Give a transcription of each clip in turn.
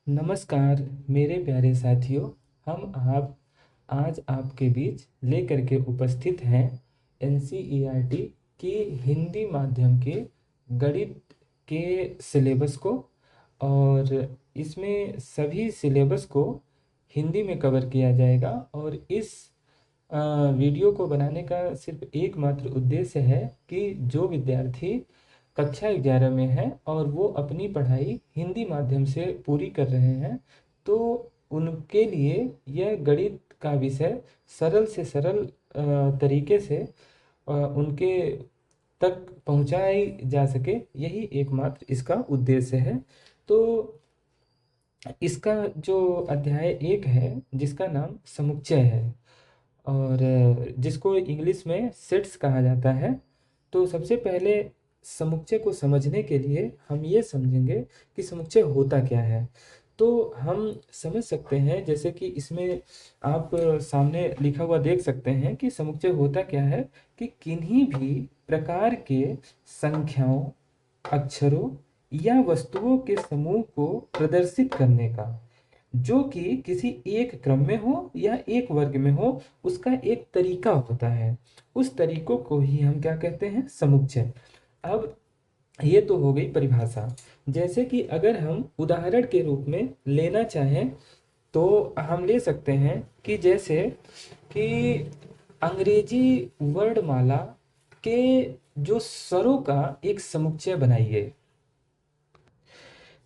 नमस्कार मेरे प्यारे साथियों। हम आप आज आपके बीच लेकर के उपस्थित हैं एनसीईआरटी की हिंदी माध्यम के गणित के सिलेबस को। और इसमें सभी सिलेबस को हिंदी में कवर किया जाएगा। और इस वीडियो को बनाने का सिर्फ एकमात्र उद्देश्य है कि जो विद्यार्थी कक्षा 11 में है और वो अपनी पढ़ाई हिंदी माध्यम से पूरी कर रहे हैं, तो उनके लिए यह गणित का विषय सरल से सरल तरीके से उनके तक पहुंचाई जा सके, यही एकमात्र इसका उद्देश्य है। तो इसका जो अध्याय 1 है जिसका नाम समुच्चय है और जिसको इंग्लिश में सेट्स कहा जाता है। तो सबसे पहले समुच्चय को समझने के लिए हम ये समझेंगे कि समुच्चय होता क्या है। तो हम समझ सकते हैं, जैसे कि इसमें आप सामने लिखा हुआ देख सकते हैं कि समुच्चय होता क्या है कि किन्हीं भी प्रकार के संख्याओं, अक्षरों या वस्तुओं के समूह को प्रदर्शित करने का, जो कि किसी एक क्रम में हो या एक वर्ग में हो, उसका एक तरीका होता है। उस तरीकों को ही हम क्या कहते हैं? समुच्चय। अब ये तो हो गई परिभाषा। जैसे कि अगर हम उदाहरण के रूप में लेना चाहें तो हम ले सकते हैं कि जैसे कि अंग्रेजी वर्णमाला के जो स्वरों का एक समुच्चय बनाइए।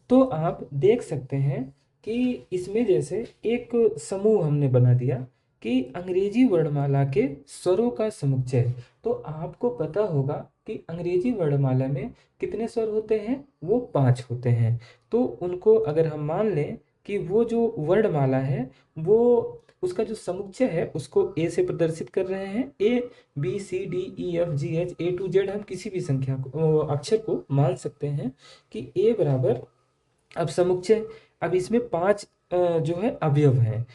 तो आप देख सकते हैं कि इसमें जैसे एक समूह हमने बना दिया कि अंग्रेजी वर्णमाला के स्वरों का समुच्चय। तो आपको पता होगा कि अंग्रेजी वर्णमाला में कितने स्वर होते हैं? वो 5 होते हैं। तो उनको अगर हम मान लें कि वो जो वर्णमाला है वो उसका जो समुच्चय है उसको ए से प्रदर्शित कर रहे हैं। A B C D E F G H A to Z, हम किसी भी संख्या को अक्षर को मान सकते हैं कि ए बराबर। अब समुच्चय, अब इसमें 5 जो है अवयव हैं,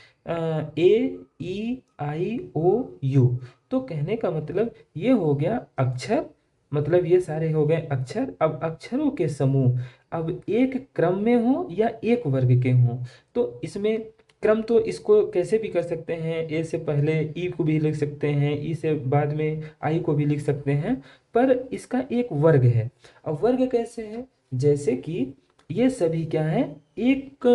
ए ई आई ओ यू। तो कहने का मतलब ये हो गया अक्षर, मतलब ये सारे हो गए अक्षर। अब अक्षरों के समूह अब एक क्रम में हो या एक वर्ग के हों। तो इसमें क्रम तो इसको कैसे भी कर सकते हैं, ए से पहले ई को भी लिख सकते हैं, ई से बाद में आई को भी लिख सकते हैं, पर इसका एक वर्ग है। अब वर्ग कैसे है? जैसे कि ये सभी क्या है? एक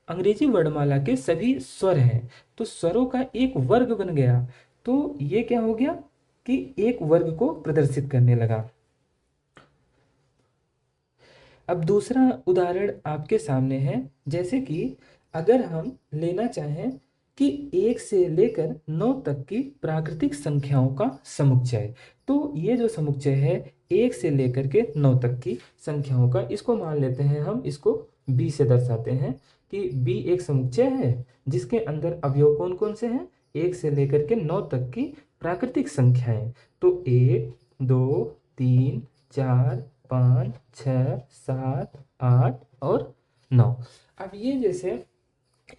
अंग्रेजी वर्णमाला के सभी स्वर हैं, तो स्वरों का एक वर्ग बन गया। तो ये क्या हो गया कि एक वर्ग को प्रदर्शित करने लगा। अब दूसरा उदाहरण आपके सामने है, जैसे कि अगर हम लेना चाहें कि 1 से लेकर 9 तक की प्राकृतिक संख्याओं का समुच्चय। तो ये जो समुच्चय है 1 से लेकर के 9 तक की संख्याओं का, इसको मान लेते हैं, हम इसको b से दर्शाते हैं कि b एक समुच्चय है जिसके अंदर अवयव कौन कौन से हैं? 1 से लेकर के 9 तक की प्राकृतिक संख्याएं। तो 1 2 3 4 5 6 7 8 और 9। अब ये जैसे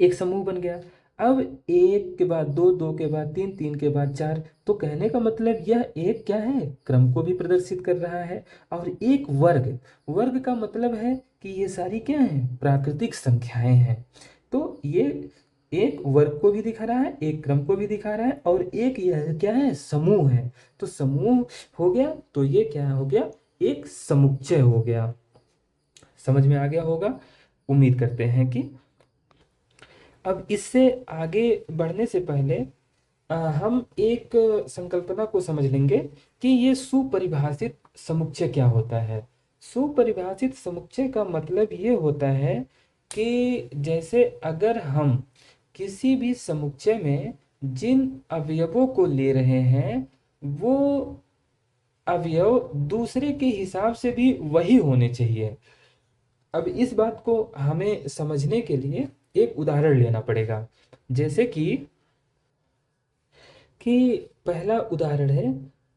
एक समूह बन गया। अब 1 के बाद 2, 2 के बाद 3, 3 के बाद 4। तो कहने का मतलब यह एक क्या है? क्रम को भी प्रदर्शित कर रहा है। और एक वर्ग, वर्ग का मतलब है कि ये सारी क्या हैं? प्राकृतिक संख्याएं हैं। तो ये एक वर्ग को भी दिखा रहा है, एक क्रम को भी दिखा रहा है, और एक यह क्या है? समूह है। तो समूह हो गया, तो ये क्या हो गया? एक समुच्चय हो गया। समझ में आ गया होगा, उम्मीद करते हैं कि। अब इससे आगे बढ़ने से पहले हम एक संकल्पना को समझ लेंगे कि ये सुपरिभाषित समुच्चय क्या होता है। सुपरिभाषित समुच्चय का मतलब ये होता है कि जैसे अगर हम किसी भी समुच्चय में जिन अवयवों को ले रहे हैं वो अवयव दूसरे के हिसाब से भी वही होने चाहिए। अब इस बात को हमें समझने के लिए एक उदाहरण लेना पड़ेगा। जैसे कि पहला उदाहरण है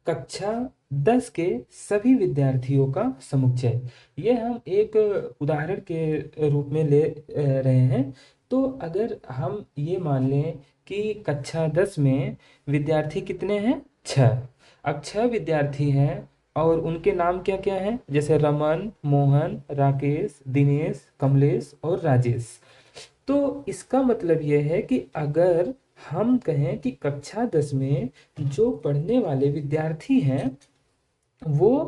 कक्षा 10 के सभी विद्यार्थियों का समुच्चय। ये हम एक उदाहरण के रूप में ले रहे हैं। तो अगर हम ये मान लें कि कक्षा 10 में विद्यार्थी कितने हैं? 6। अब 6 विद्यार्थी हैं और उनके नाम क्या क्या हैं, जैसे रमन, मोहन, राकेश, दिनेश, कमलेश और राजेश। तो इसका मतलब यह है कि अगर हम कहें कि कक्षा 10 में जो पढ़ने वाले विद्यार्थी हैं वो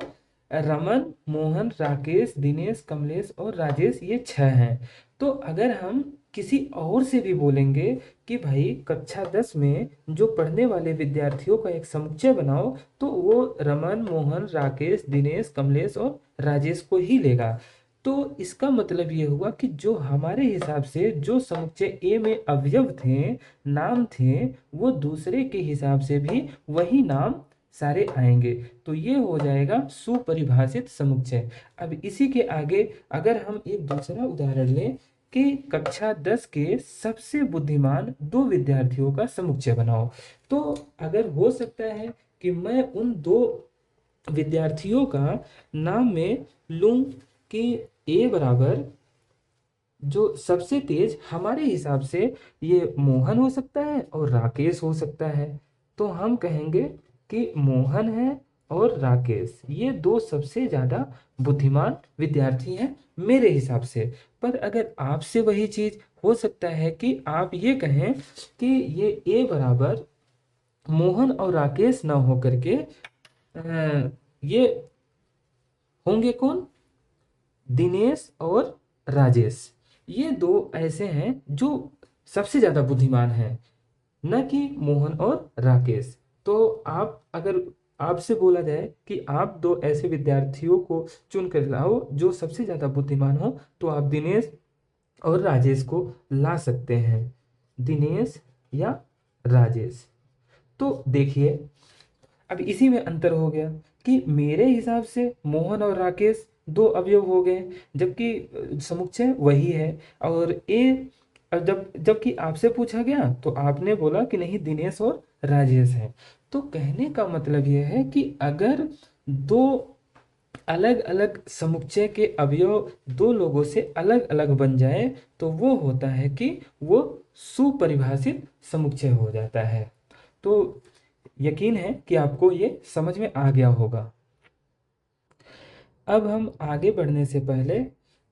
रमन, मोहन, राकेश, दिनेश, कमलेश और राजेश, ये 6 हैं। तो अगर हम किसी और से भी बोलेंगे कि भाई कक्षा 10 में जो पढ़ने वाले विद्यार्थियों का एक समुच्चय बनाओ, तो वो रमन, मोहन, राकेश, दिनेश, कमलेश और राजेश को ही लेगा। तो इसका मतलब ये हुआ कि जो हमारे हिसाब से जो समुच्चय ए में अवयव थे, नाम थे, वो दूसरे के हिसाब से भी वही नाम सारे आएंगे। तो ये हो जाएगा सुपरिभाषित समुच्चय। अब इसी के आगे अगर हम एक दूसरा उदाहरण लें कि कक्षा 10 के सबसे बुद्धिमान 2 विद्यार्थियों का समुच्चय बनाओ, तो अगर हो सकता है कि मैं उन 2 विद्यार्थियों का नाम में लूं कि ए बराबर जो सबसे तेज हमारे हिसाब से ये मोहन हो सकता है और राकेश हो सकता है। तो हम कहेंगे कि मोहन है और राकेश, ये 2 सबसे ज़्यादा बुद्धिमान विद्यार्थी हैं मेरे हिसाब से। पर अगर आपसे वही चीज़ हो सकता है कि आप ये कहें कि ये ए बराबर मोहन और राकेश ना हो करके ये होंगे कौन, दिनेश और राजेश। ये 2 ऐसे हैं जो सबसे ज़्यादा बुद्धिमान हैं, न कि मोहन और राकेश। तो आप अगर आपसे बोला जाए कि आप 2 ऐसे विद्यार्थियों को चुन कर लाओ जो सबसे ज़्यादा बुद्धिमान हो, तो आप दिनेश और राजेश को ला सकते हैं, दिनेश या राजेश। तो देखिए अब इसी में अंतर हो गया कि मेरे हिसाब से मोहन और राकेश 2 अवयव हो गए, जबकि समुच्चय वही है। और ए जबकि आपसे पूछा गया तो आपने बोला कि नहीं, दिनेश और राजेश है। तो कहने का मतलब यह है कि अगर 2 अलग अलग समुच्चय के अवयव 2 लोगों से अलग अलग बन जाए, तो वो होता है कि वो सुपरिभाषित समुच्चय हो जाता है। तो यकीन है कि आपको ये समझ में आ गया होगा। अब हम आगे बढ़ने से पहले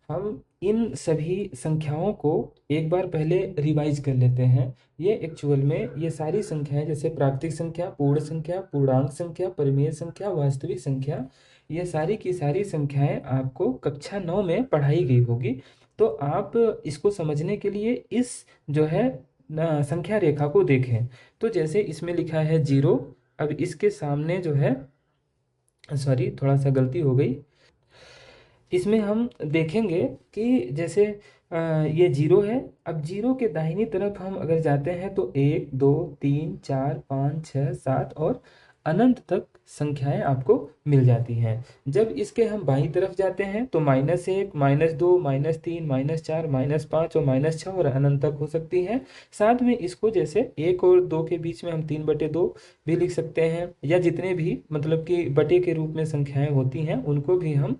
हम इन सभी संख्याओं को एक बार पहले रिवाइज कर लेते हैं। ये एक्चुअल में ये सारी संख्याएं, जैसे प्राकृतिक संख्या, पूर्ण संख्या, पूर्णांक संख्या, परिमेय संख्या, वास्तविक संख्या, ये सारी की सारी संख्याएं आपको कक्षा 9 में पढ़ाई गई होगी। तो आप इसको समझने के लिए इस जो है संख्या रेखा को देखें। तो जैसे इसमें लिखा है 0, अब इसके सामने जो है, सॉरी थोड़ा सा गलती हो गई, इसमें हम देखेंगे कि जैसे ये 0 है। अब 0 के दाहिनी तरफ हम अगर जाते हैं तो 1, 2, 3, 4, 5, 6, 7 और अनंत तक संख्याएं आपको मिल जाती हैं। जब इसके हम बाईं तरफ जाते हैं तो -1, -2, -3, -4, -5 और -6 और अनंत तक हो सकती हैं। साथ में इसको जैसे 1 और 2 के बीच में हम 3/2 भी लिख सकते हैं, या जितने भी मतलब कि बटे के रूप में संख्याएं होती हैं उनको भी हम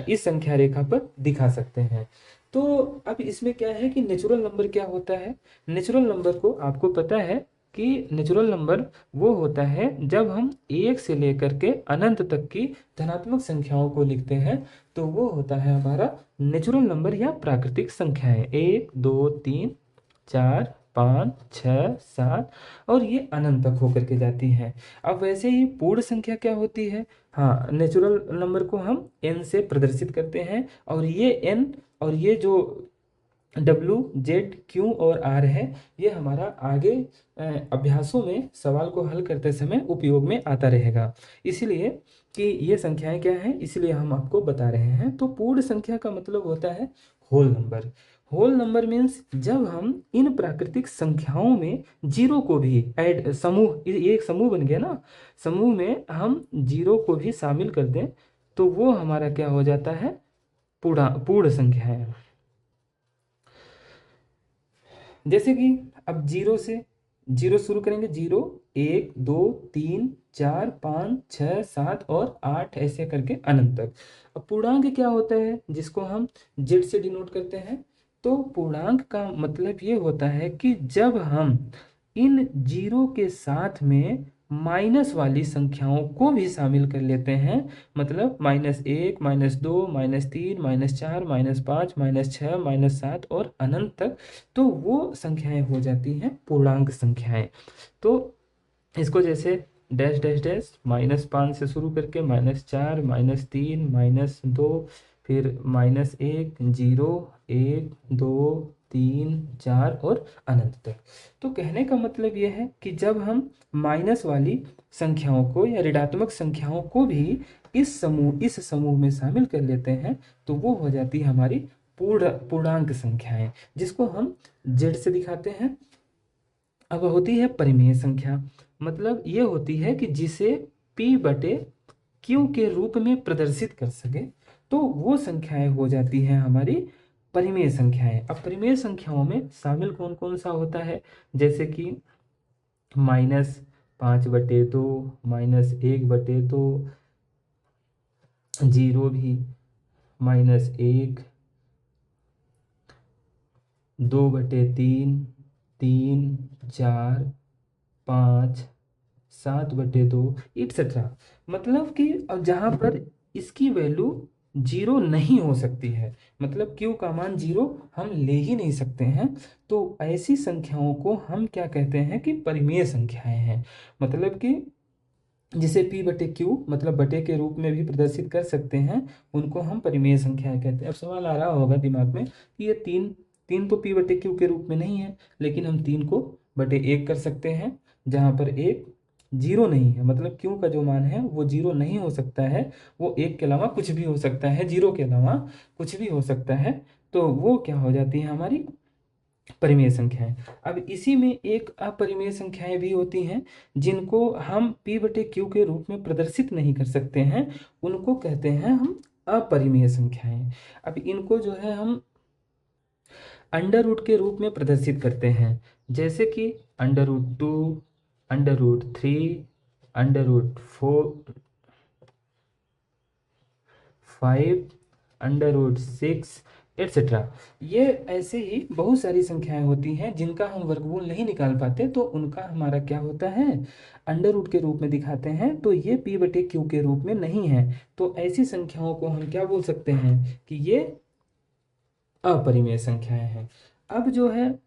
इस संख्या रेखा पर दिखा सकते हैं। तो अब इसमें क्या है कि नेचुरल नंबर क्या होता है। नेचुरल नंबर को आपको पता है कि नेचुरल नंबर वो होता है जब हम 1 से लेकर के अनंत तक की धनात्मक संख्याओं को लिखते हैं, तो वो होता है हमारा नेचुरल नंबर या प्राकृतिक संख्याएं। 1, 2, 3, 4, 5, 6, 7 और ये अनंत तक होकर के जाती हैं। अब वैसे ही पूर्ण संख्या क्या होती है, हाँ, नेचुरल नंबर को हम n से प्रदर्शित करते हैं, और ये n और ये जो W, Z, Q और R है, ये हमारा आगे अभ्यासों में सवाल को हल करते समय उपयोग में आता रहेगा। इसलिए कि ये संख्याएं क्या हैं, इसलिए हम आपको बता रहे हैं। तो पूर्ण संख्या का मतलब होता है whole number. Whole number means जब हम इन प्राकृतिक संख्याओं में 0 को भी ऐड, समूह, ये एक समूह बन गया ना, समूह में हम 0 को भी शामिल कर दें तो वो हमारा क्या हो जाता है, पूर्ण संख्या है। जैसे कि अब 0 से 0 शुरू करेंगे, 0, 1, 2, 3, 4, 5, 6, 7 और 8 ऐसे करके अनंत तक। अब पूर्णांक क्या होता है जिसको हम जेड से डिनोट करते हैं। तो पूर्णांक का मतलब ये होता है कि जब हम इन 0 के साथ में माइनस वाली संख्याओं को भी शामिल कर लेते हैं, मतलब -1, -2, -3, -4, -5, -6, -7 और अनंत तक, तो वो संख्याएं हो जाती हैं पूर्णांक संख्याएं। तो इसको जैसे डैश डैश डैश -5 से शुरू करके -4, -3, -2, फिर -1, 0, 1, 2, 3, 4 और अनंत तक। तो कहने का मतलब यह है कि जब हम माइनस वाली संख्याओं को या ऋणात्मक संख्याओं को भी इस समूह में शामिल कर लेते हैं, तो वो हो जाती है हमारी पूर्णांक संख्याएं, जिसको हम जेड से दिखाते हैं। अब होती है परिमेय संख्या, मतलब ये होती है कि जिसे p बटे q के रूप में प्रदर्शित कर सके, तो वो संख्याएं हो जाती हैं हमारी परिमेय संख्याएं। अब परिमेय संख्याओं में शामिल कौन कौन सा होता है, जैसे कि -5/2, -1/2, 0 भी, -1, 2/3, 3, 4, 5, 7/2 इट्सेट्रा। मतलब कि अब जहाँ पर इसकी वैल्यू 0 नहीं हो सकती है, मतलब q का मान 0 हम ले ही नहीं सकते हैं, तो ऐसी संख्याओं को हम क्या कहते हैं कि परिमेय संख्याएं हैं। मतलब कि जिसे p बटे q मतलब बटे के रूप में भी प्रदर्शित कर सकते हैं, उनको हम परिमेय संख्याएं कहते हैं। अब सवाल आ रहा होगा दिमाग में कि ये तीन तीन तो p बटे q के रूप में नहीं है, लेकिन हम 3 को बटे 1 कर सकते हैं, जहाँ पर 1 0 नहीं है, मतलब q का जो मान है वो 0 नहीं हो सकता है, वो 1 के अलावा कुछ भी हो सकता है, 0 के अलावा कुछ भी हो सकता है, तो वो क्या हो जाती है हमारी परिमेय संख्याएं। अब इसी में एक अपरिमेय संख्याएं भी होती हैं, जिनको हम p बटे q के रूप में प्रदर्शित नहीं कर सकते हैं, उनको कहते हैं हम अपरिमेय संख्याएं। अब इनको जो है हम अंडर रूट के रूप में प्रदर्शित करते हैं, जैसे कि √2, √3, √4, 5, √6 एट्सेट्रा। ये ऐसे ही बहुत सारी संख्याएं होती हैं जिनका हम वर्गमूल नहीं निकाल पाते, तो उनका हमारा क्या होता है, अंडर रूट के रूप में दिखाते हैं, तो ये p बटे q के रूप में नहीं है। तो ऐसी संख्याओं को हम क्या बोल सकते हैं कि ये अपरिमेय संख्याएं हैं। अब जो है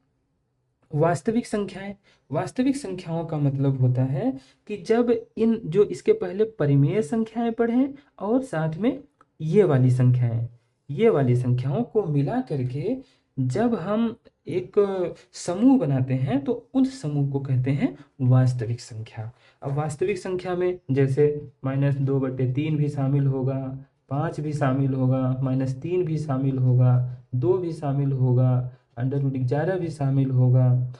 वास्तविक संख्याएं, वास्तविक संख्याओं का मतलब होता है कि जब इन जो इसके पहले परिमेय संख्याएं पढ़ें और साथ में ये वाली संख्याएं, ये वाली संख्याओं को मिला करके जब हम एक समूह बनाते हैं, तो उस समूह को कहते हैं वास्तविक संख्या। अब वास्तविक संख्या में जैसे -2/3 भी शामिल होगा, 5 भी शामिल होगा, -3 भी शामिल होगा, 2 भी शामिल होगा, √11 भी शामिल होगा,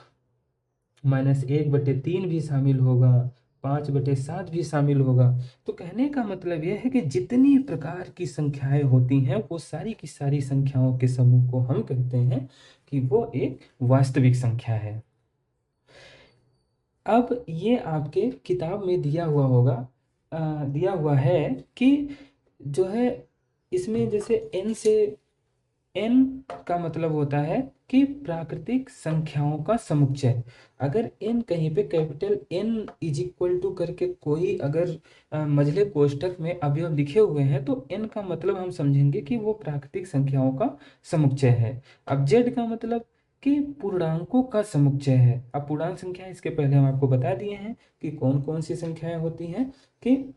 -1/3 भी शामिल होगा, 5/7 भी शामिल होगा। तो कहने का मतलब यह है कि जितनी प्रकार की संख्याएं होती हैं, वो सारी की सारी संख्याओं के समूह को हम कहते हैं कि वो एक वास्तविक संख्या है। अब ये आपके किताब में दिया हुआ होगा, दिया हुआ है कि जो है इसमें जैसे n से n का मतलब होता है कि प्राकृतिक संख्याओं का समुच्चय। अगर n कहीं पे capital N is equal to करके कोई अगर मझले कोष्ठक में अवयव लिखे हुए हैं, तो n का मतलब हम समझेंगे कि वो प्राकृतिक संख्याओं का समुच्चय है। अब z का मतलब कि पूर्णांकों का समुच्चय है। अब पूर्णांक संख्या इसके पहले हम आपको बता दिए हैं कि कौन कौन सी संख्याएं होती हैं, कि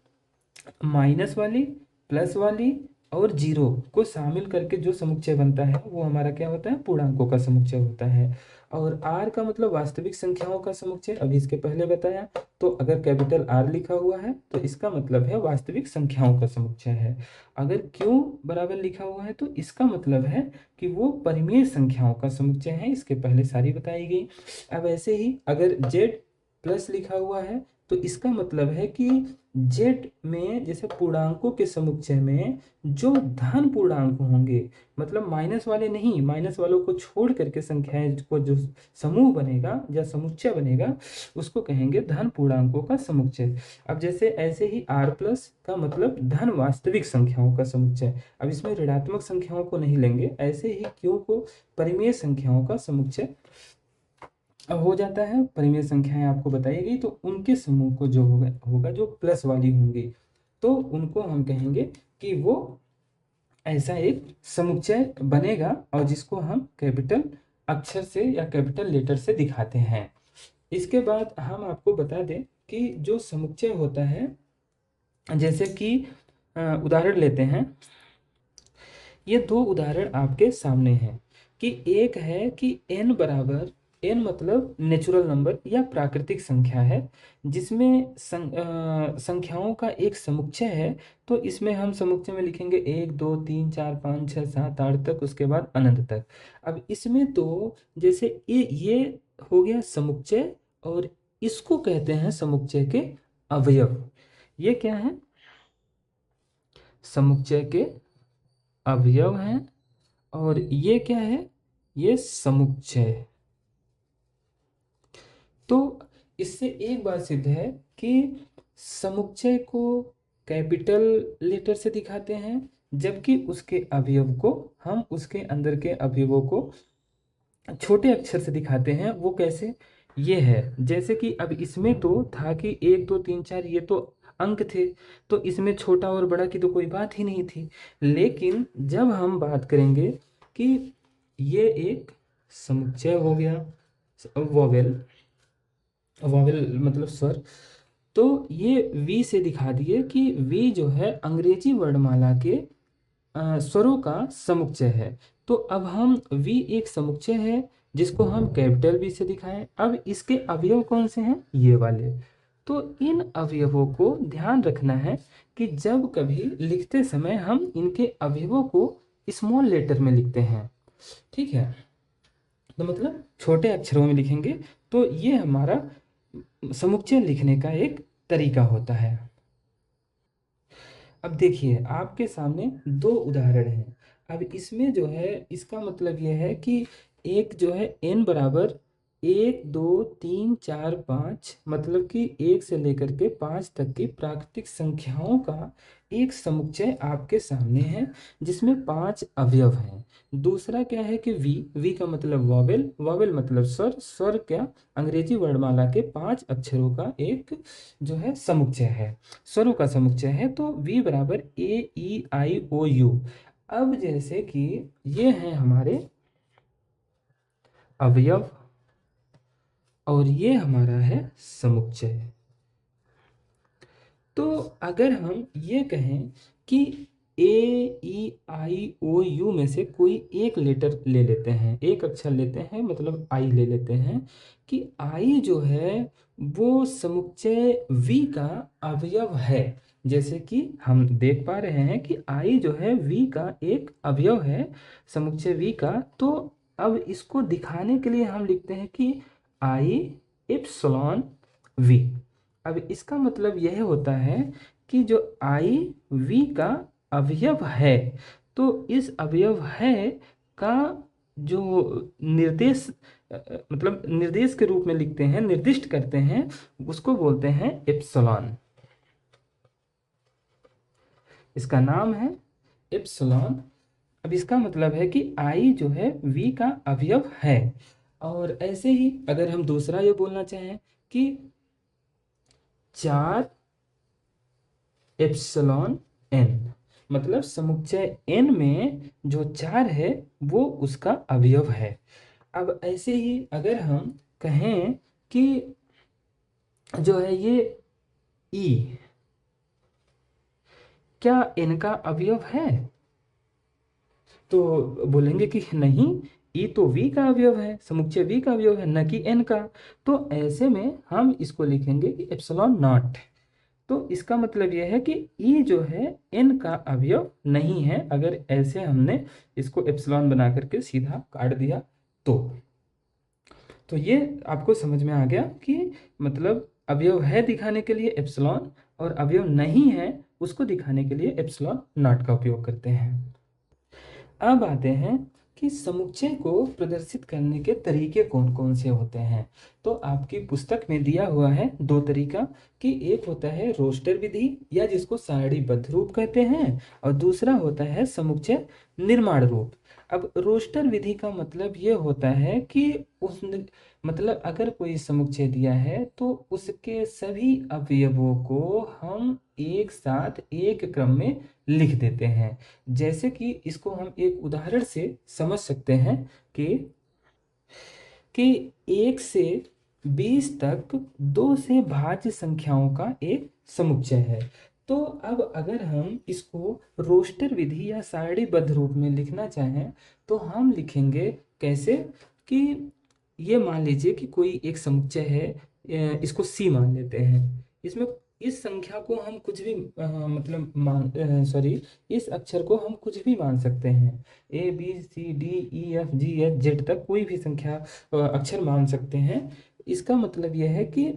माइनस वाली, प्लस वाली और 0 को शामिल करके जो समुच्चय बनता है, वो हमारा क्या होता है, पूर्णांकों का समुच्चय होता है। और r का मतलब वास्तविक संख्याओं का समुच्चय, अभी इसके पहले बताया। तो अगर कैपिटल R लिखा हुआ है तो इसका मतलब है वास्तविक संख्याओं का समुच्चय है। अगर q बराबर लिखा हुआ है तो इसका मतलब है कि वो परिमेय संख्याओं का समुच्चय है, इसके पहले सारी बताई गई। अब ऐसे ही अगर z प्लस लिखा हुआ है तो इसका मतलब है कि z में जैसे पूर्णांकों के समुच्चय में जो धन पूर्णांक होंगे, मतलब माइनस वाले नहीं, माइनस वालों को छोड़ करके संख्याएं को जो समूह बनेगा या समुच्चय बनेगा, उसको कहेंगे धन पूर्णांकों का समुच्चय। अब जैसे ऐसे ही r प्लस का मतलब धन वास्तविक संख्याओं का समुच्चय। अब इसमें ऋणात्मक संख्याओं को नहीं लेंगे, ऐसे ही q को परिमेय संख्याओं का समुच्चय हो जाता है, परिमेय संख्याएं आपको बताई गई, तो उनके समूह को जो होगा होगा जो प्लस वाली होंगी, तो उनको हम कहेंगे कि वो ऐसा एक समुच्चय बनेगा, और जिसको हम कैपिटल अक्षर से या कैपिटल लेटर से दिखाते हैं। इसके बाद हम आपको बता दें कि जो समुच्चय होता है, जैसे कि उदाहरण लेते हैं, ये दो उदाहरण आपके सामने हैं कि एक है कि n बराबर, n मतलब नेचुरल नंबर या प्राकृतिक संख्या है, जिसमें संख्याओं का एक समुच्चय है। तो इसमें हम समुच्चय में लिखेंगे 1 2 3 4 5 6 7 8 तक, उसके बाद अनंत तक। अब इसमें तो जैसे ये हो गया समुच्चय, और इसको कहते हैं समुच्चय के अवयव। ये क्या है? समुच्चय के अवयव हैं। और ये क्या है? ये समुच्चय। तो इससे एक बात सिद्ध है कि समुच्चय को कैपिटल लेटर से दिखाते हैं, जबकि उसके अवयव को हम उसके अंदर के अवयवों को छोटे अक्षर से दिखाते हैं। वो कैसे? ये है, जैसे कि अब इसमें तो था कि 1 2 3 4 ये तो अंक थे, तो इसमें छोटा और बड़ा की तो कोई बात ही नहीं थी। लेकिन जब हम बात करेंगे कि ये एक समुच्चय हो गया, वॉवेल, वॉवेल मतलब स्वर, तो ये वी से दिखा दिए कि वी जो है अंग्रेजी वर्णमाला के स्वरों का समुच्चय है। तो अब हम वी एक समुच्चय है, जिसको हम कैपिटल वी से दिखाएं। अब इसके अवयव कौन से हैं? ये वाले। तो इन अवयवों को ध्यान रखना है कि जब कभी लिखते समय हम इनके अवयवों को स्मॉल लेटर में लिखते हैं, ठीक है, तो मतलब छोटे अक्षरों में लिखेंगे। तो ये हमारा समुच्चय लिखने का एक तरीका होता है। अब देखिए, आपके सामने दो उदाहरण हैं। अब इसमें जो है, इसका मतलब यह है कि एक जो है n बराबर 1 2 3 4 5, मतलब कि 1 से लेकर के 5 तक की प्राकृतिक संख्याओं का एक समुच्चय आपके सामने है, जिसमें 5 अवयव हैं। दूसरा क्या है कि वी का मतलब वॉवेल, वॉवेल मतलब स्वर, स्वर क्या? अंग्रेजी वर्णमाला के 5 अक्षरों का एक जो है समुच्चय है, स्वरों का समुच्चय है। तो v बराबर AEIOU। अब जैसे कि ये हैं हमारे अवयव, और ये हमारा है समुच्चय। तो अगर हम ये कहें कि AEIOU में से कोई एक लेटर ले लेते हैं, एक अक्षर लेते हैं, मतलब आई ले लेते हैं, कि आई जो है वो समुच्चय V का अवयव है। जैसे कि हम देख पा रहे हैं कि आई जो है V का एक अवयव है, समुच्चय V का। तो अब इसको दिखाने के लिए हम लिखते हैं कि आई एप्सिलॉन V। अब इसका मतलब यह होता है कि जो आई वी का अवयव है, तो इस अवयव है का जो निर्देश मतलब निर्देश के रूप में लिखते हैं, निर्दिष्ट करते हैं, उसको बोलते हैं एप्सिलॉन। इसका नाम है एप्सिलॉन। अब इसका मतलब है कि आई जो है वी का अवयव है। और ऐसे ही अगर हम दूसरा ये बोलना चाहें कि 4 एप्सिलॉन एन, मतलब समुच्चय n में जो 4 है वो उसका अवयव है। अब ऐसे ही अगर हम कहें कि जो है ये e, क्या n का अवयव है? तो बोलेंगे कि नहीं, ई तो v का अवयव है, समुच्चय v का अवयव है, न कि n का। तो ऐसे में हम इसको लिखेंगे कि एप्सिलॉन नॉट। तो इसका मतलब यह है कि ई जो है n का अवयव नहीं है, अगर ऐसे हमने इसको एप्सिलॉन बना करके सीधा काट दिया तो ये आपको समझ में आ गया कि मतलब अवयव है दिखाने के लिए एप्सिलॉन, और अवयव नहीं है उसको दिखाने के लिए एप्सिलॉन नॉट का उपयोग करते हैं। अब आते हैं कि समुच्चय को प्रदर्शित करने के तरीके कौन कौन से होते हैं। तो आपकी पुस्तक में दिया हुआ है दो तरीका, कि एक होता है रोस्टर विधि, या जिसको सारणीबद्ध रूप कहते हैं, और दूसरा होता है समुच्चय निर्माण रूप। अब रोस्टर विधि का मतलब ये होता है कि उस मतलब अगर कोई समुच्चय दिया है तो उसके सभी अवयवों को हम एक साथ एक क्रम में लिख देते हैं। जैसे कि इसको हम एक उदाहरण से समझ सकते हैं कि कि 1 से 20 तक 2 से भाज्य संख्याओं का एक समुच्चय है। तो अब अगर हम इसको रोस्टर विधि या सारणीबद्ध रूप में लिखना चाहें तो हम लिखेंगे कैसे कि ये मान लीजिए कि कोई एक समुच्चय है, इसको सी मान लेते हैं। इसमें इस संख्या को हम कुछ भी मतलब सॉरी, इस अक्षर को हम कुछ भी मान सकते हैं। A B C D E F G H Z तक कोई भी संख्या अक्षर मान सकते हैं। इसका मतलब यह है कि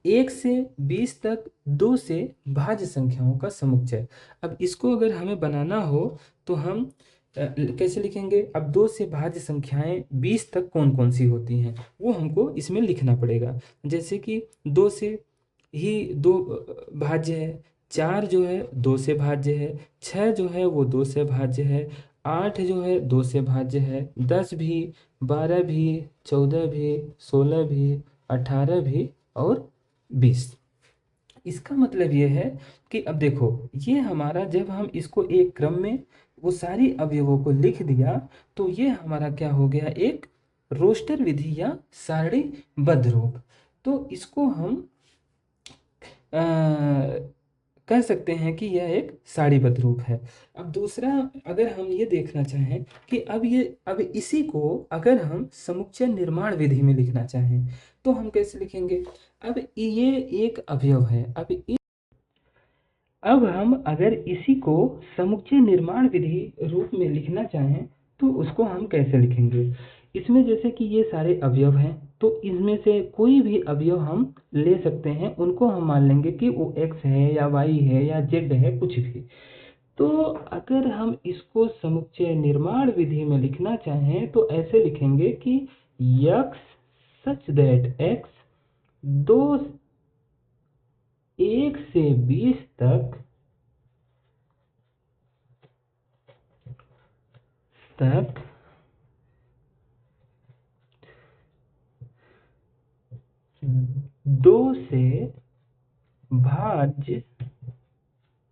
1 से 20 तक 2 से भाज्य संख्याओं का समुच्चय। अब इसको अगर हमें बनाना हो तो हम कैसे लिखेंगे? अब 2 से भाज्य संख्याएं 20 तक कौन कौन सी होती हैं वो हमको इसमें लिखना पड़ेगा। जैसे कि 2 से ही 2 भाज्य है, 4 जो है 2 से भाज्य है, 6 जो है वो 2 से भाज्य है, 8 जो है 2 से भाज्य है, 10 भी, 12 भी, 14 भी, 16 भी, 18 भी और 20। इसका मतलब ये है कि अब देखो, ये हमारा जब हम इसको एक क्रम में वो सारी अवयवों को लिख दिया तो ये हमारा क्या हो गया? एक रोस्टर विधि या सारणीबद्ध रूप। तो इसको हम अ, कह सकते हैं कि यह एक सारणीबद्ध रूप है। अब दूसरा, अगर हम ये देखना चाहें कि अब इसी को अगर हम समुच्चय निर्माण विधि में लिखना चाहें तो हम कैसे लिखेंगे? अब ये एक अवयव है। अब हम अगर इसी को समुच्चय निर्माण विधि रूप में लिखना चाहें तो उसको हम कैसे लिखेंगे? इसमें जैसे कि ये सारे अवयव हैं तो इनमें से कोई भी अवयव हम ले सकते हैं, उनको हम मान लेंगे कि वो x है या y है या z है, कुछ भी। तो अगर हम इसको समुच्चय निर्माण विधि में लिखना चाहें तो ऐसे लिखेंगे कि x सच दैट x 2 1 से 20 तक 2 से भाज्य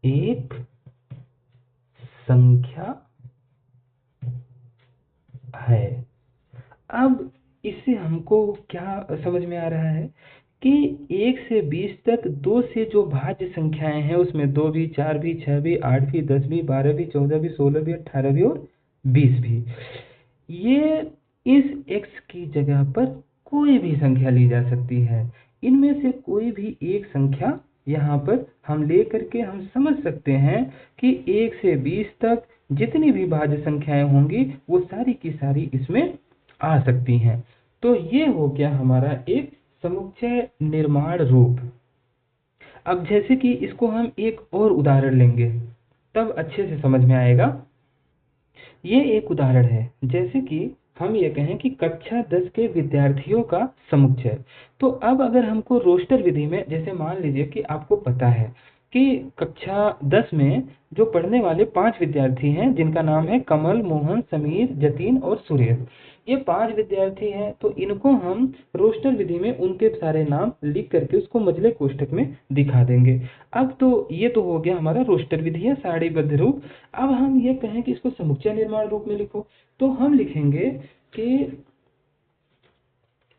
एक संख्या है। अब इससे हमको क्या समझ में आ रहा है कि 1 से 20 तक 2 से जो भाज्य संख्याएं हैं उसमें 2 भी, 4 भी, 6 भी, 8 भी, 10 भी, 12 भी, 14 भी, 16 भी, 18 भी और 20 भी। ये इस x की जगह पर कोई भी संख्या ली जा सकती है। इनमें से कोई भी एक संख्या यहाँ पर हम ले करके हम समझ सकते हैं कि 1 से 20 तक जितनी भी भाज्य संख्याएं होंगी वो सारी की सारी इसमें आ सकती हैं। तो ये हो गया हमारा एक समुच्चय निर्माण रूप। अब जैसे कि इसको हम एक और उदाहरण लेंगे तब अच्छे से समझ में आएगा। ये एक उदाहरण है, जैसे कि हम ये कहें कि कक्षा 10 के विद्यार्थियों का समुच्चय। तो अब अगर हमको रोस्टर विधि में, जैसे मान लीजिए कि आपको पता है कि कक्षा 10 में जो पढ़ने वाले 5 विद्यार्थी हैं जिनका नाम है कमल, मोहन, समीर, जतीन और सुरेश। ये 5 विद्यार्थी हैं तो इनको हम रोस्टर विधि में उनके सारे नाम लिख करके उसको मजले कोष्ठक में दिखा देंगे। अब तो ये तो हो गया हमारा रोस्टर विधि या सारणीबद्ध रूप। अब हम ये कहें कि इसको समुच्चय निर्माण रूप में लिखो तो हम लिखेंगे कि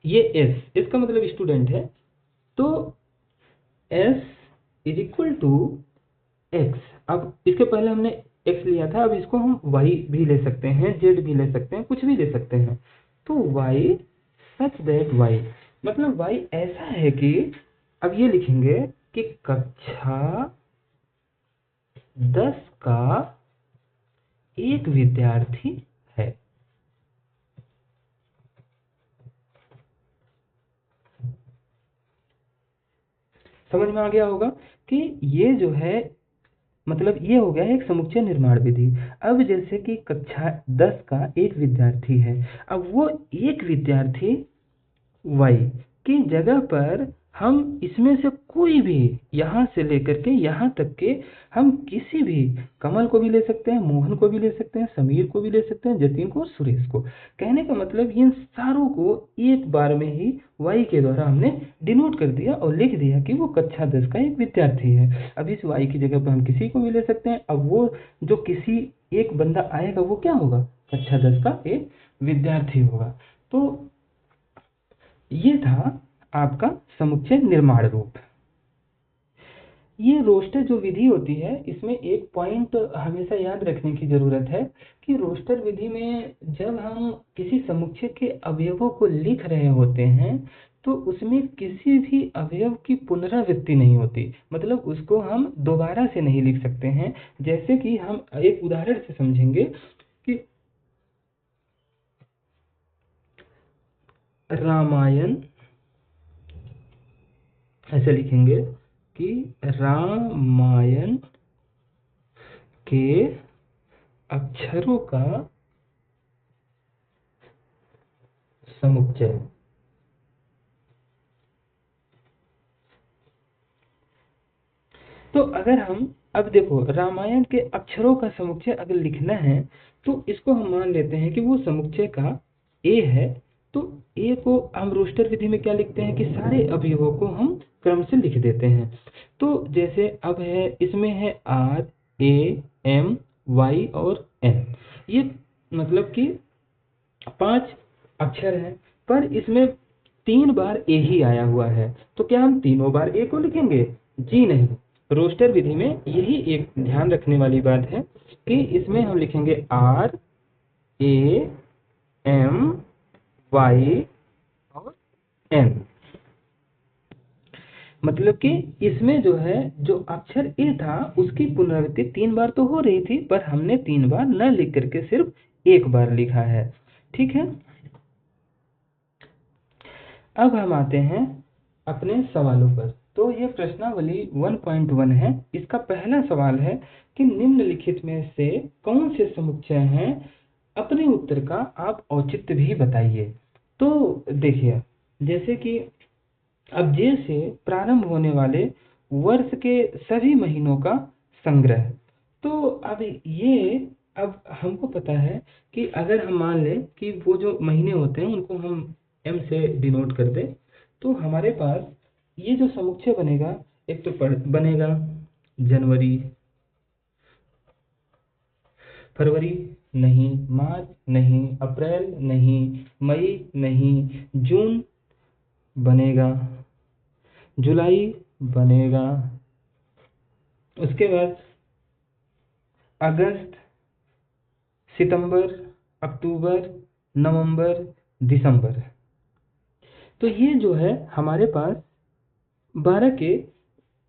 ये S, इसका मतलब स्टूडेंट है, तो S is equal to x। अब इसके पहले हमने x लिया था, अब इसको हम y भी ले सकते हैं, z भी ले सकते हैं, कुछ भी ले सकते हैं। तो y सच दैट y, मतलब y ऐसा है कि अब ये लिखेंगे कि कक्षा 10 का एक विद्यार्थी है। समझ में आ गया होगा कि ये जो है मतलब ये हो गया एक समुच्चय निर्माण विधि। अब जैसे कि कक्षा 10 का एक विद्यार्थी है, अब वो एक विद्यार्थी y की जगह पर हम इसमें से कोई भी, यहाँ से लेकर के यहाँ तक के हम किसी भी, कमल को भी ले सकते हैं, मोहन को भी ले सकते हैं, समीर को भी ले सकते हैं, जतिन को, सुरेश को। कहने का मतलब इन सारों को एक बार में ही वाई के द्वारा हमने डिनोट कर दिया और लिख दिया कि वो कक्षा 10 का एक विद्यार्थी है। अब इस वाई की जगह पर हम किसी को भी ले सकते हैं। अब वो जो किसी एक बंदा आएगा वो क्या होगा, कक्षा 10 का एक विद्यार्थी होगा। तो ये था आपका समुच्चय निर्माण रूप। ये रोस्टर जो विधि होती है, इसमें एक पॉइंट हमेशा याद रखने की जरूरत है कि रोस्टर विधि में जब हम किसी समुच्चय के अवयवों को लिख रहे होते हैं तो उसमें किसी भी अवयव की पुनरावृत्ति नहीं होती, मतलब उसको हम दोबारा से नहीं लिख सकते हैं। जैसे कि हम एक उदाहरण से समझेंगे कि रामायण, ऐसे लिखेंगे कि रामायण के अक्षरों का समुच्चय। तो अगर हम, अब देखो, रामायण के अक्षरों का समुच्चय अगर लिखना है तो इसको हम मान लेते हैं कि वो समुच्चय का ए है। तो ए को हम रोस्टर विधि में क्या लिखते हैं कि सारे अवयवों को हम क्रम से लिख देते हैं। तो जैसे अब है, इसमें है आर, ए, एम, वाई और एन, ये मतलब कि 5 अक्षर हैं, पर इसमें 3 बार ए ही आया हुआ है। तो क्या हम तीनों बार ए को लिखेंगे? जी नहीं। रोस्टर विधि में यही एक ध्यान रखने वाली बात है कि इसमें हम लिखेंगे आर, ए, एम, वाई और एन। मतलब कि इसमें जो है, जो अक्षर ए था उसकी पुनरावृत्ति 3 बार तो हो रही थी, पर हमने 3 बार न लिख करके सिर्फ एक बार लिखा है। ठीक है, अब हम आते हैं अपने सवालों पर। तो ये प्रश्नावली 1.1 है। इसका पहला सवाल है कि निम्नलिखित में से कौन से समुच्चय हैं, अपने उत्तर का आप औचित्य भी बताइए। तो देखिए, जैसे कि अब जे से प्रारंभ होने वाले वर्ष के सभी महीनों का संग्रह। तो अब ये, अब हमको पता है कि अगर हम मान लें कि वो जो महीने होते हैं उनको हम एम से डिनोट कर दें, तो हमारे पास ये जो समुच्चय बनेगा, एक तो बनेगा जनवरी, फरवरी नहीं, मार्च नहीं, अप्रैल नहीं, मई नहीं, जून बनेगा, जुलाई बनेगा, उसके बाद अगस्त, सितंबर, अक्टूबर, नवंबर, दिसंबर। तो ये जो है हमारे पास 12 के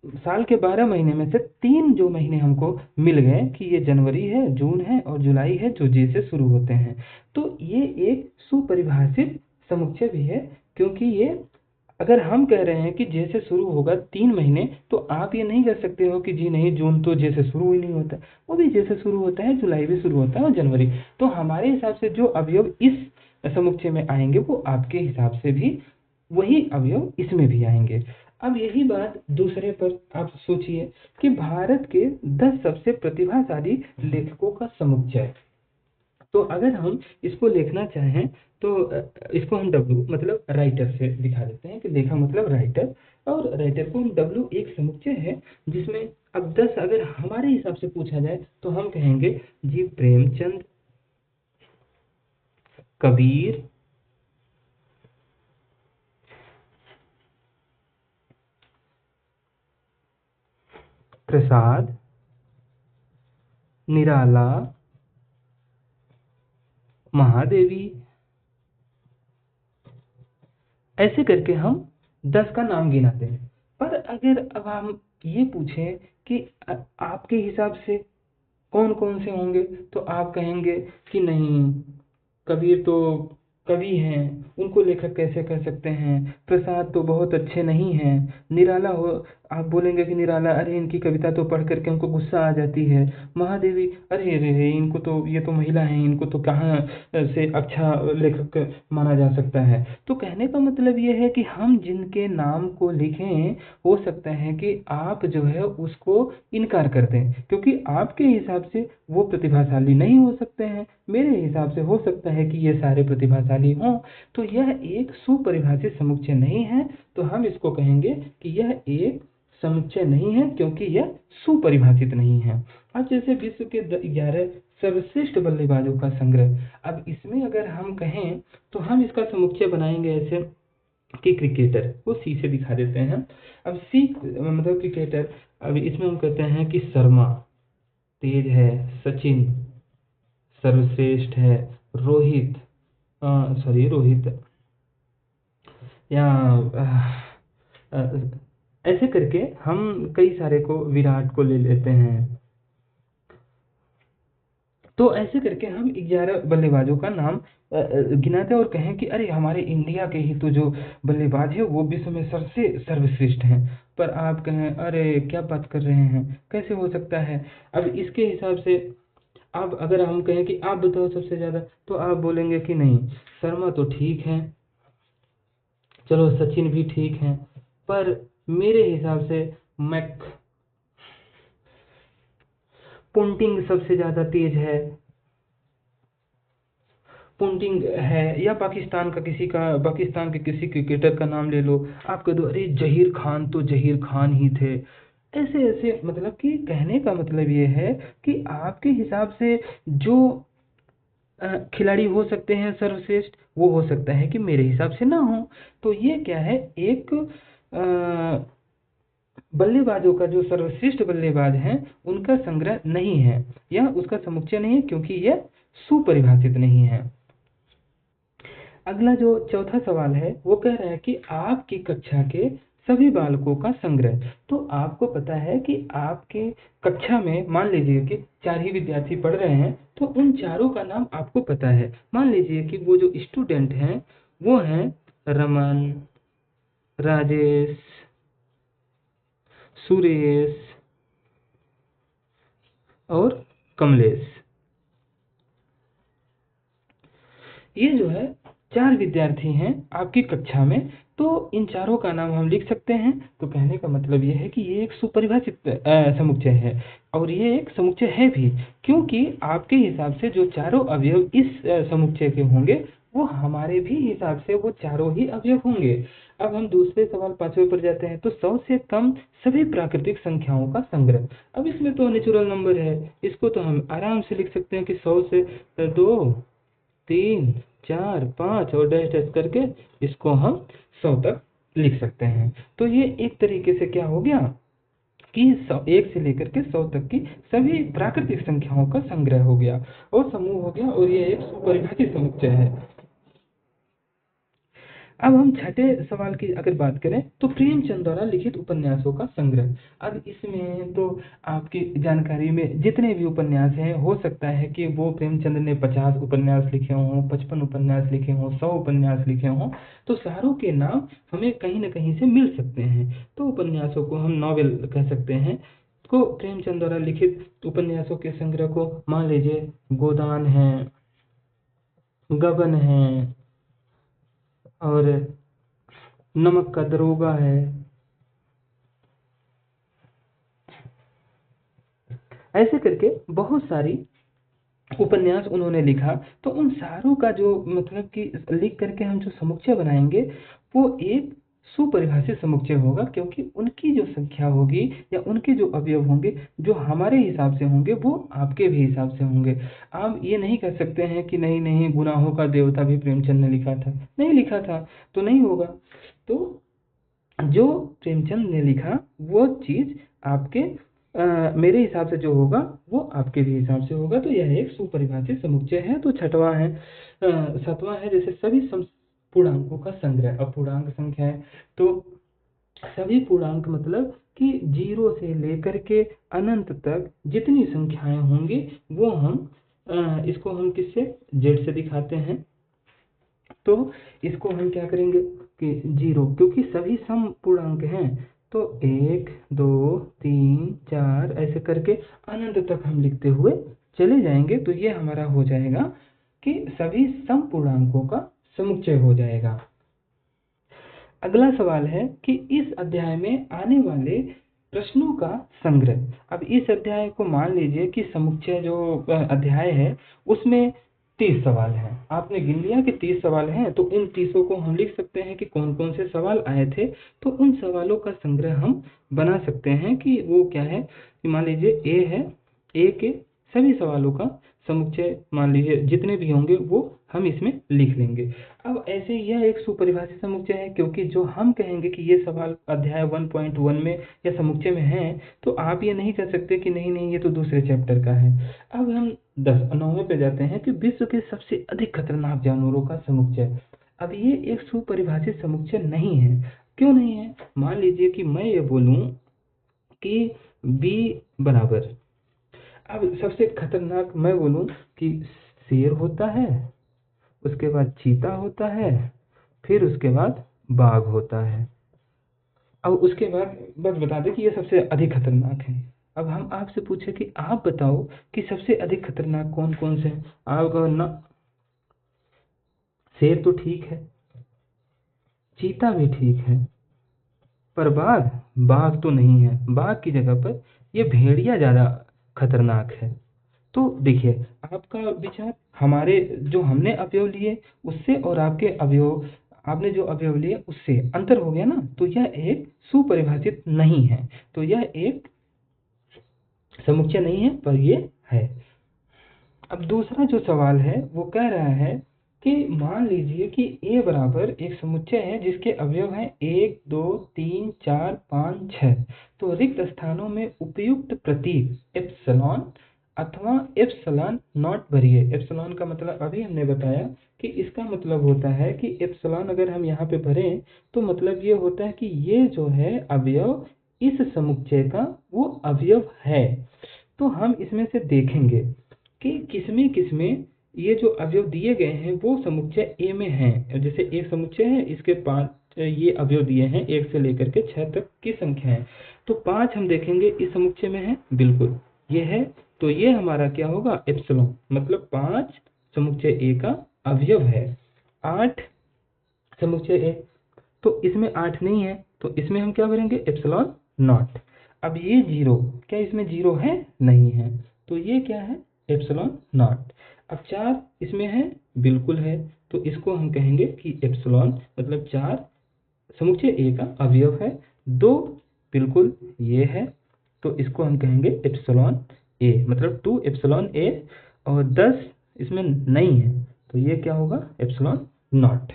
साल के 12 महीने में से 3 जो महीने हमको मिल गए कि ये जनवरी है, जून है और जुलाई है, जो जे से शुरू होते हैं। तो ये एक सुपरिभाषित समुच्चय भी है, क्योंकि ये, अगर हम कह रहे हैं कि जे से शुरू होगा 3 महीने, तो आप ये नहीं कर सकते हो कि जी नहीं, जून तो जे से शुरू ही नहीं होता, वो भी जे से शुरू होता है, जुलाई भी शुरू होता है और जनवरी। तो हमारे हिसाब से जो अवयव इस समुच्चय में आएंगे वो आपके हिसाब से भी वही अवयव इसमें भी आएंगे। अब यही बात दूसरे पर आप सोचिए कि भारत के 10 सबसे प्रतिभाशाली लेखकों का समुच्चय। तो अगर हम इसको लिखना चाहें तो इसको हम डब्ल्यू मतलब राइटर से दिखा देते हैं कि लेखा मतलब राइटर, और राइटर को हम डब्ल्यू एक समुच्चय है जिसमें अब 10 अगर हमारे हिसाब से पूछा जाए तो हम कहेंगे जी प्रेमचंद, कबीर, प्रसाद, निराला, महादेवी, ऐसे करके हम 10 का नाम गिनाते हैं। पर अगर अब हम ये पूछें कि आपके हिसाब से कौन कौन से होंगे, तो आप कहेंगे कि नहीं, कबीर तो कवि हैं उनको लेखक कैसे कह सकते हैं? प्रसाद तो बहुत अच्छे नहीं हैं। निराला हो, आप बोलेंगे कि निराला, अरे इनकी कविता तो पढ़ करके हमको गुस्सा आ जाती है। महादेवी, अरे अरे अरे, इनको तो, ये तो महिला हैं, इनको तो कहाँ से अच्छा लेखक माना जा सकता है। तो कहने का मतलब ये है कि हम जिनके नाम को लिखें, हो सकता है कि आप जो है उसको इनकार कर दें, क्योंकि आपके हिसाब से वो प्रतिभाशाली नहीं हो सकते हैं, मेरे हिसाब से हो सकता है कि ये सारे प्रतिभाशाली हों। तो यह एक सुपरिभाषित समुच्चय नहीं है, तो हम इसको कहेंगे कि यह एक समुच्चय नहीं है, क्योंकि यह सुपरिभाषित नहीं है। अब जैसे विश्व के 11 सर्वश्रेष्ठ बल्लेबाजों का संग्रह, अब इसमें अगर हम कहें तो हम इसका समुच्चय बनाएंगे ऐसे कि क्रिकेटर, वो सी से दिखा देते हैं। अब सी मतलब क्रिकेटर, अब इसमें हम कहते हैं कि शर्मा तेज है, सचिन सर्वश्रेष्ठ है, रोहित, सॉरी रोहित, या अ, ऐसे करके हम कई सारे को, विराट को ले लेते हैं। तो ऐसे करके हम 11 बल्लेबाजों का नाम गिनाते हैं और कहें कि अरे हमारे इंडिया के ही तो जो बल्लेबाज है वो विश्व में सबसे सर्वश्रेष्ठ हैं। पर आप कहें अरे क्या बात कर रहे हैं, कैसे हो सकता है? अब इसके हिसाब से, अब अगर हम कहें कि आप बताओ सबसे ज्यादा, तो आप बोलेंगे कि नहीं, शर्मा तो ठीक है, चलो सचिन भी ठीक है, पर मेरे हिसाब से मैक पोंटिंग सबसे ज्यादा तेज है। पोंटिंग है, या पाकिस्तान का किसी का, पाकिस्तान के किसी क्रिकेटर का नाम ले लो, आप कह दो अरे जहीर खान तो जहीर खान ही थे। ऐसे ऐसे, मतलब कि कहने का मतलब ये है कि आपके हिसाब से जो खिलाड़ी हो सकते हैं सर्वश्रेष्ठ, वो हो सकता है कि मेरे हिसाब से ना हो। तो ये क्या है, एक बल्लेबाजों का जो सर्वश्रेष्ठ बल्लेबाज हैं उनका संग्रह नहीं है, या उसका समुच्चय नहीं है, क्योंकि यह सुपरिभाषित नहीं है। अगला जो चौथा सवाल है वो कह रहा है कि आपकी कक्षा के सभी बालकों का संग्रह। तो आपको पता है कि आपके कक्षा में मान लीजिए कि 4 ही विद्यार्थी पढ़ रहे हैं, तो उन चारों का नाम आपको पता है। मान लीजिए कि वो जो स्टूडेंट हैं वो हैं रमन, राजेश, सुरेश और कमलेश। ये जो है 4 विद्यार्थी हैं आपकी कक्षा में, तो इन चारों का नाम हम लिख सकते हैं। तो कहने का मतलब ये है कि ये एक सुपरिभाषित समुच्चय है, और ये एक समुच्चय है भी, क्योंकि आपके हिसाब से जो चारों अवयव इस समुच्चय के होंगे, वो हमारे भी हिसाब से वो चारों ही अवयव होंगे। अब हम दूसरे सवाल 5वें पर जाते हैं। तो 100 से कम सभी प्राकृतिक संख्याओं का संग्रह। अब इसमें तो नेचुरल नंबर है, इसको तो हम आराम से लिख सकते हैं कि 100 से 2, 3, 4, 5 और डैश डैश करके इसको हम 100 तक लिख सकते हैं। तो ये एक तरीके से क्या हो गया कि 1 से लेकर के 100 तक की सभी प्राकृतिक संख्याओं का संग्रह हो गया और समूह हो गया, और ये एक सुपरिभाषित समुच्चय है। अब हम छठे सवाल की अगर बात करें, तो प्रेमचंद द्वारा लिखित उपन्यासों का संग्रह। अब इसमें तो आपकी जानकारी में जितने भी उपन्यास हैं, हो सकता है कि वो प्रेमचंद ने 50 उपन्यास लिखे हों, 55 उपन्यास लिखे हों, 100 उपन्यास लिखे हों, तो सारों के नाम हमें कहीं न कहीं से मिल सकते हैं। तो उपन्यासों को हम नॉवेल कह सकते हैं। को प्रेमचंद द्वारा लिखित उपन्यासों के संग्रह को मान लीजिए गोदान है, गबन है, और नमक का दरोगा है। ऐसे करके बहुत सारी उपन्यास उन्होंने लिखा। तो उन सारों का जो मतलब कि लिख करके हम जो समुच्चय बनाएंगे, वो एक सुपरिभाषित समुच्चय होगा, क्योंकि उनकी जो संख्या होगी या उनके जो अवयव होंगे, जो हमारे हिसाब से होंगे वो आपके भी हिसाब से होंगे। आप ये नहीं कह सकते हैं कि नहीं नहीं, गुनाहों का देवता भी प्रेमचंद ने लिखा था, नहीं लिखा था तो नहीं होगा। तो जो प्रेमचंद ने लिखा वो चीज आपके मेरे हिसाब से जो होगा वो आपके भी हिसाब से होगा। तो यह एक सुपरिभाषित समुच्चय है। तो छठवां है, सातवां है जैसे सभी पूर्णांकों का संग्रह। अब पूर्णांक संख्या है, तो सभी पूर्णांक मतलब कि 0 से लेकर के अनंत तक जितनी संख्याएं होंगी वो हम इसको हम किससे, जेड से दिखाते हैं। तो इसको हम क्या करेंगे कि 0, क्योंकि सभी सम पूर्णांक हैं, तो 1 2 3 4 ऐसे करके अनंत तक हम लिखते हुए चले जाएंगे। तो ये हमारा हो जाएगा कि सभी सम पूर्णांकों का समुच्चय हो जाएगा। अगला सवाल है कि इस अध्याय में आने वाले प्रश्नों का संग्रह। अब इस अध्याय को मान लीजिए कि समुच्चय जो अध्याय है उसमें 30 सवाल हैं। आपने गिन लिया कि 30 सवाल हैं, तो इन 30 को हम लिख सकते हैं कि कौन कौन से सवाल आए थे। तो उन सवालों का संग्रह हम बना सकते हैं कि वो क्या है कि मान लीजिए ए है, ए के सभी सवालों का समुच्चय मान लीजिए जितने भी होंगे वो हम इसमें लिख लेंगे। अब ऐसे यह एक सुपरिभाषित समुच्चय है, क्योंकि जो हम कहेंगे कि ये सवाल अध्याय 1.1 में या समुच्चय में है, तो आप ये नहीं कह सकते कि नहीं नहीं ये तो दूसरे चैप्टर का है। अब हम 9वें पे जाते हैं कि विश्व के सबसे अधिक खतरनाक जानवरों का समुच्चय। अब ये एक सुपरिभाषित समुच्चय नहीं है। क्यों नहीं है? मान लीजिए कि मैं ये बोलूं कि बी बराबर, अब सबसे खतरनाक मैं बोलूं कि शेर होता है, उसके बाद चीता होता है, फिर उसके बाद बाघ होता है। अब उसके बाद बस बता दें कि ये सबसे अधिक खतरनाक है। अब हम आपसे पूछे कि आप बताओ कि सबसे अधिक खतरनाक कौन कौन से हैं। आप कहो ना, शेर तो ठीक है, चीता भी ठीक है, पर बाघ तो नहीं है। बाघ की जगह पर ये भेड़िया ज्यादा खतरनाक है। तो देखिए, आपका विचार हमारे जो हमने अवयव लिए उससे और आपके अवयव आपने जो अवयव लिए उससे अंतर हो गया ना, तो यह एक सुपरिभाषित नहीं है। तो यह एक समुच्चय नहीं है, पर ये है। अब दूसरा जो सवाल है वो कह रहा है कि मान लीजिए कि A बराबर एक समुच्चय है जिसके अवयव हैं 1 2 3 4 5 6। तो रिक्त स्थानों में उपयुक्त प्रतीक एप्सिलॉन अथवा एप्सिलॉन नॉट भरिए। एप्सिलॉन का मतलब अभी हमने बताया कि इसका मतलब होता है कि एप्सिलॉन अगर हम यहाँ पे भरें तो मतलब ये होता है कि ये जो है अवयव इस समुच्चय का वो अवयव है। तो हम इसमें से देखेंगे कि किसमें ये जो अवयव दिए गए हैं वो समुच्चय ए में हैं। जैसे एक समुच्चय है, इसके 5 ये अवयव दिए हैं, 1 से लेकर के 6 तक की संख्या है। तो 5 हम देखेंगे इस समुच्चय में है, बिल्कुल ये है। तो ये हमारा क्या होगा? एप्सिलॉन, मतलब 5 समुच्चय ए का अवयव है। 8 समुच्चय ए, तो इसमें 8 नहीं है, तो इसमें हम क्या भरेंगे? Epsilon not. अब ये 0, क्या इसमें 0 है? नहीं है, तो ये क्या है? Epsilon not. अब 4 इसमें है, बिल्कुल है, तो इसको हम कहेंगे कि एप्सिलॉन, मतलब 4 समुच्चय ए का अवयव है। 2 बिल्कुल ये है, तो इसको हम कहेंगे एप्सिलॉन ए, मतलब 2 एप्सिलॉन ए। और 10 इसमें नहीं है, तो ये क्या होगा? Epsilon not.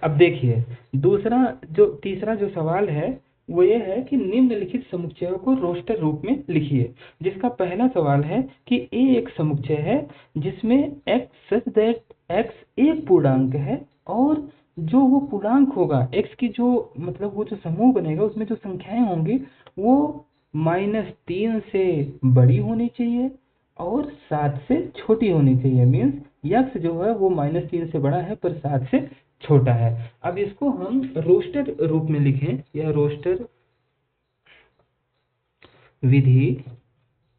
अब देखिए, तीसरा जो सवाल है वो ये है कि निम्नलिखित समुच्चयों को रोस्टर रूप में लिखिए। जिसका पहला सवाल है कि ए एक समुच्चय है जिसमें x सच दैट x एक पूर्णांक है, और जो वो पूर्णांक होगा x की जो मतलब वो जो समूह बनेगा उसमें जो संख्याएं होंगी वो -3 से बड़ी होनी चाहिए और 7 से छोटी होनी चाहिए। मीन्स यक्स जो है वो -3 से बड़ा है पर 7 से छोटा है। अब इसको हम रोस्टर रूप में लिखें, या रोस्टर विधि,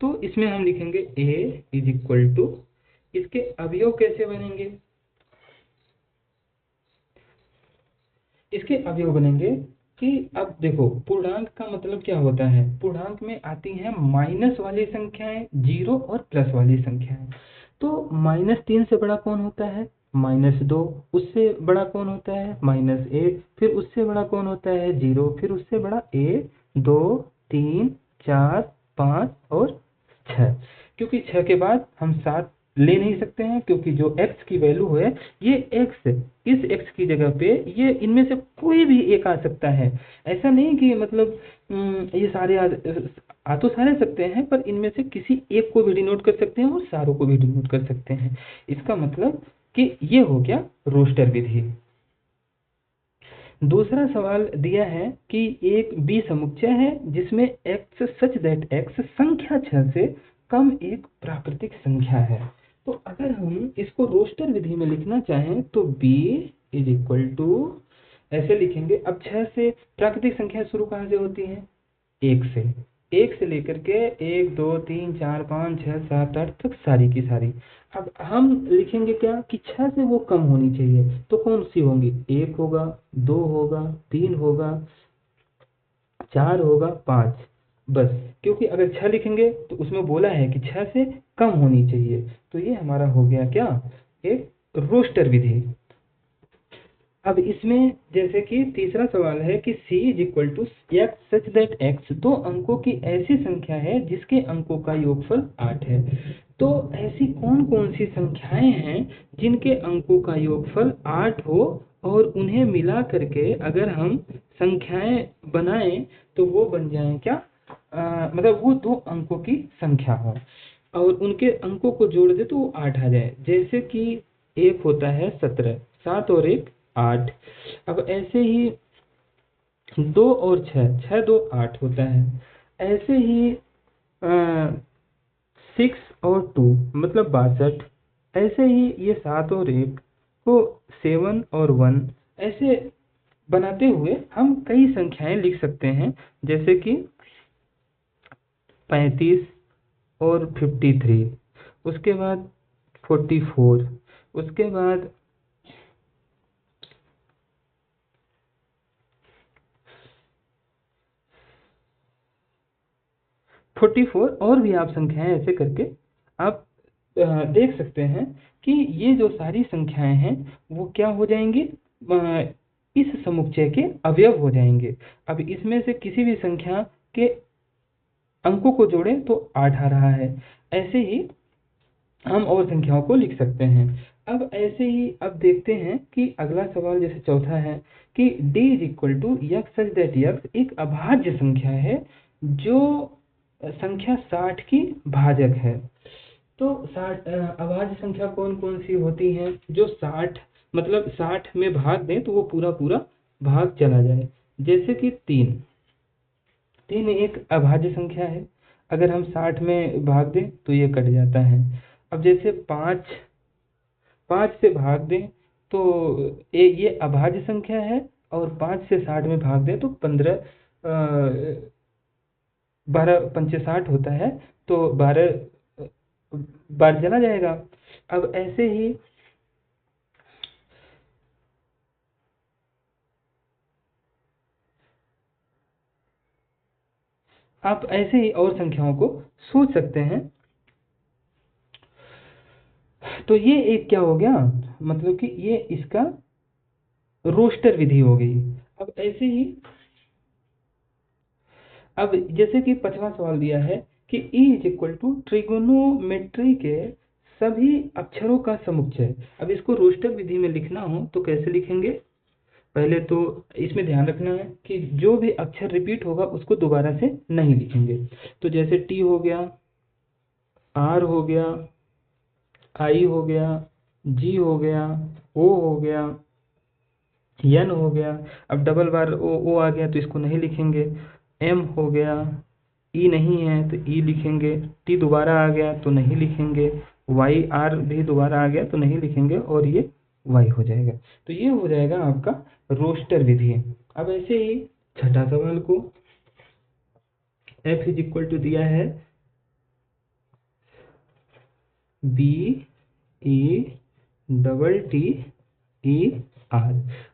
तो इसमें हम लिखेंगे a इज इक्वल टू, इसके अवयव कैसे बनेंगे? इसके अवयव बनेंगे कि अब देखो, पूर्णांक का मतलब क्या होता है? पूर्णांक में आती हैं माइनस वाली संख्याएं, 0 और प्लस वाली संख्याएं। तो -3 से बड़ा कौन होता है? -2। उससे बड़ा कौन होता है? -1। फिर उससे बड़ा कौन होता है? 0। फिर उससे बड़ा 1 2 3 4 5 और 6। क्योंकि 6 के बाद हम 7 ले नहीं सकते हैं, क्योंकि जो x की वैल्यू है ये x, इस x की जगह पे ये इनमें से कोई भी एक आ सकता है। ऐसा नहीं कि मतलब ये सारे आ तो सारे सकते हैं, पर इनमें से किसी एक को भी डिनोट कर सकते हैं और सारों को भी डिनोट कर सकते हैं। इसका मतलब कि ये हो गया रोस्टर विधि। दूसरा सवाल दिया है कि एक बी समुच्चय है जिसमें x सच दैट x संख्या 6 से कम एक प्राकृतिक संख्या है। तो अगर हम इसको रोस्टर विधि में लिखना चाहें तो b इज इक्वल टू ऐसे लिखेंगे। अब 6 से प्राकृतिक संख्या शुरू कहाँ से होती है? 1 से। 1 से लेकर के 1 2 3 4 5 6 7 8 तक सारी की सारी। अब हम लिखेंगे क्या कि 6 से वो कम होनी चाहिए, तो कौन सी होंगी? 1 होगा, 2 होगा, 3 होगा, 4 होगा, 5, बस। क्योंकि अगर 6 लिखेंगे तो उसमें बोला है कि 6 से कम होनी चाहिए, तो ये हमारा हो गया क्या? एक रोस्टर विधि। अब इसमें जैसे कि तीसरा सवाल है कि c is equal to x such that x 2 अंकों की ऐसी संख्या है जिसके अंकों का योगफल 8 है। तो ऐसी कौन कौन सी संख्याएं हैं जिनके अंकों का योगफल 8 हो और उन्हें मिला करके अगर हम संख्याएं बनाएं तो वो बन जाएं क्या? मतलब वो 2 अंकों की संख्या हो और उनके अंकों को जोड़ दे तो वो 8 आ जाए। जैसे कि एक होता है 17, 7 और 1 8। अब ऐसे ही 2 और 6, 6 2 8 होता है। ऐसे ही 6 और 2 मतलब 62। ऐसे ही ये 7 और 1 को 7 और 1 ऐसे बनाते हुए हम कई संख्याएं लिख सकते हैं, जैसे कि 35 और 53, उसके बाद 44, उसके बाद 44 और भी आप संख्याएं ऐसे करके आप देख सकते हैं कि ये जो सारी संख्याएं हैं वो क्या हो जाएंगी? इस समुच्चय के अवयव हो जाएंगे। अब इसमें से किसी भी संख्या के अंकों को जोड़ें तो 8 आ रहा है। ऐसे ही हम और संख्याओं को लिख सकते हैं। अब ऐसे ही अब देखते हैं कि अगला सवाल जैसे चौथा है कि d is equal to x such that x एक अभाज्य संख्या है जो संख्या 60 की भाजक है। तो 60 अभाज्य संख्या कौन कौन सी होती हैं? जो 60 मतलब 60 में भाग दें तो वो पूरा पूरा भाग चला जाए। जैसे कि 3 एक अभाज्य संख्या है, अगर हम 60 में भाग दें तो ये कट जाता है। अब जैसे 5 से भाग दें तो ये अभाज्य संख्या है और 5 से 60 में भाग दें तो 15 12 पंचे 60 होता है, तो 12 बार चला जाएगा। अब ऐसे ही आप ऐसे ही और संख्याओं को सोच सकते हैं। तो ये एक क्या हो गया? मतलब कि ये इसका रोस्टर विधि हो गई। अब ऐसे ही अब जैसे कि 5वां सवाल दिया है कि E is equal to trigonometry के सभी अक्षरों का समुच्चय। अब इसको रोस्टर विधि में लिखना हो तो कैसे लिखेंगे? पहले तो इसमें ध्यान रखना है कि जो भी अक्षर रिपीट होगा उसको दोबारा से नहीं लिखेंगे। तो जैसे T हो गया, R हो गया, I हो गया, G हो गया, O हो गया, N हो गया। अब डबल बार ओ आ गया तो इसको नहीं लिखेंगे। M हो गया, E नहीं है तो E लिखेंगे। T दोबारा आ गया तो नहीं लिखेंगे। Y R भी दोबारा आ गया तो नहीं लिखेंगे और ये Y हो जाएगा। तो ये हो जाएगा आपका रोस्टर विधि। अब ऐसे ही छठा सवाल को F इज इक्वल टू दिया है BETTER।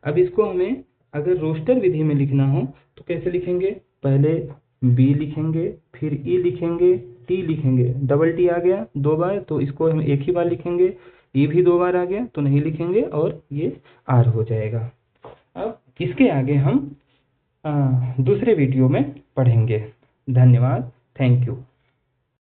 अब इसको हमें अगर रोस्टर विधि में लिखना हो तो कैसे लिखेंगे? पहले B लिखेंगे, फिर E लिखेंगे, T लिखेंगे। डबल T आ गया 2 बार तो इसको हम एक ही बार लिखेंगे। E भी 2 बार आ गया तो नहीं लिखेंगे और ये R हो जाएगा। अब इसके आगे हम दूसरे वीडियो में पढ़ेंगे। धन्यवाद, थैंक यू।